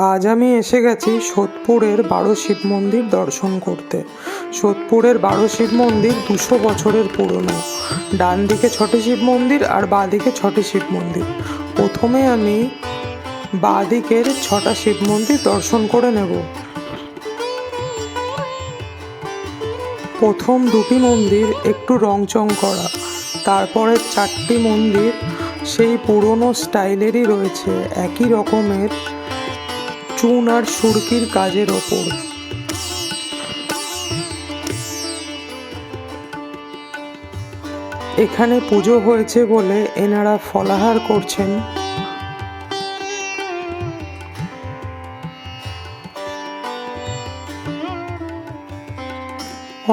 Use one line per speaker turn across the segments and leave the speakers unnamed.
আজ আমি এসে গেছি সোদপুরের 12 শিব মন্দির দর্শন করতে। সোদপুরের 12 শিব মন্দির 200 বছরের পুরনো। ডান দিকে 6টি শিব মন্দির আর বাঁ দিকে 6টি শিব মন্দির। প্রথমে আমি বাঁ দিকের 6টা শিব মন্দির দর্শন করে নেব। প্রথম 2টি মন্দির একটু রংচং করা, তারপরে 4টি মন্দির সেই পুরনো স্টাইলেরই রয়েছে, একই রকমের চুন আর সুরকির কাজের ওপর। এখানে পুজো হয়েছে বলে এনারা ফলাহার করছেন।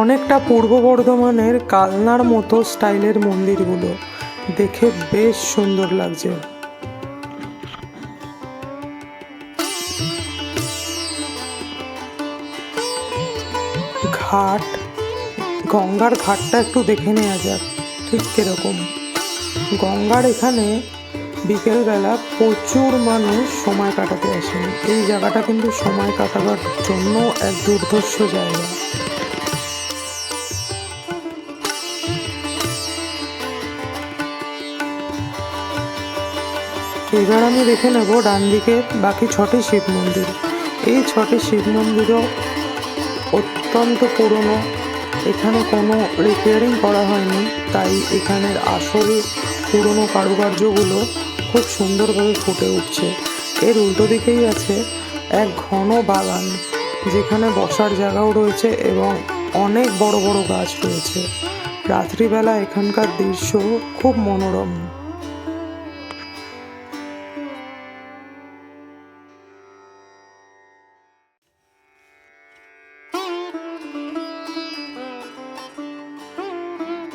অনেকটা পূর্ব বর্ধমানের কালনার মতো স্টাইলের মন্দিরগুলো, দেখে বেশ সুন্দর লাগছে। ঘাট, গঙ্গার ঘাটটা একটু দেখে নেওয়া যাক ঠিক কিরকম। গঙ্গার এখানে বিকেলবেলা প্রচুর মানুষ সময় কাটাতে আসেন। এই জায়গাটা কিন্তু সময় কাটাবার জন্য এক দুর্ধর্ষ জায়গা। এবার আমি দেখে নেব ডান দিকে বাকি 6টি শিব মন্দির। এই 6টি শিব মন্দিরও অত্যন্ত পুরনো, এখানে কোনো রিপেয়ারিং করা হয়নি, তাই এখানের আসল পুরনো কারুকার্যগুলো খুব সুন্দরভাবে ফুটে উঠছে। এর উল্টো দিকেই আছে এক ঘন বাগান, যেখানে বসার জায়গাও রয়েছে এবং অনেক বড় বড় গাছ রয়েছে। রাত্রিবেলা এখানকার দৃশ্য খুব মনোরম।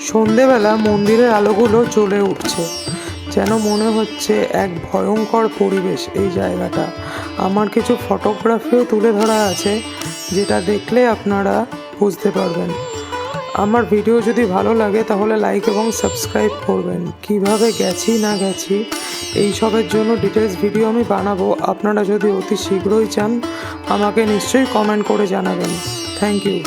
সন্ধেবেলা মন্দিরের আলোগুলো জ্বলে উঠছে, যেন মনে হচ্ছে এক ভয়ঙ্কর পরিবেশ এই জায়গাটা। আমার কিছু ফটোগ্রাফিও তুলে ধরা আছে, যেটা দেখলে আপনারা বুঝতে পারবেন। আমার ভিডিও যদি ভালো লাগে তাহলে লাইক এবং সাবস্ক্রাইব করবেন। কিভাবে গেছি না গেছি এইসবের জন্য ডিটেলস ভিডিও আমি বানাবো। আপনারা যদি অতি শীঘ্রই চান আমাকে নিশ্চয়ই কমেন্ট করে জানাবেন। Thank you.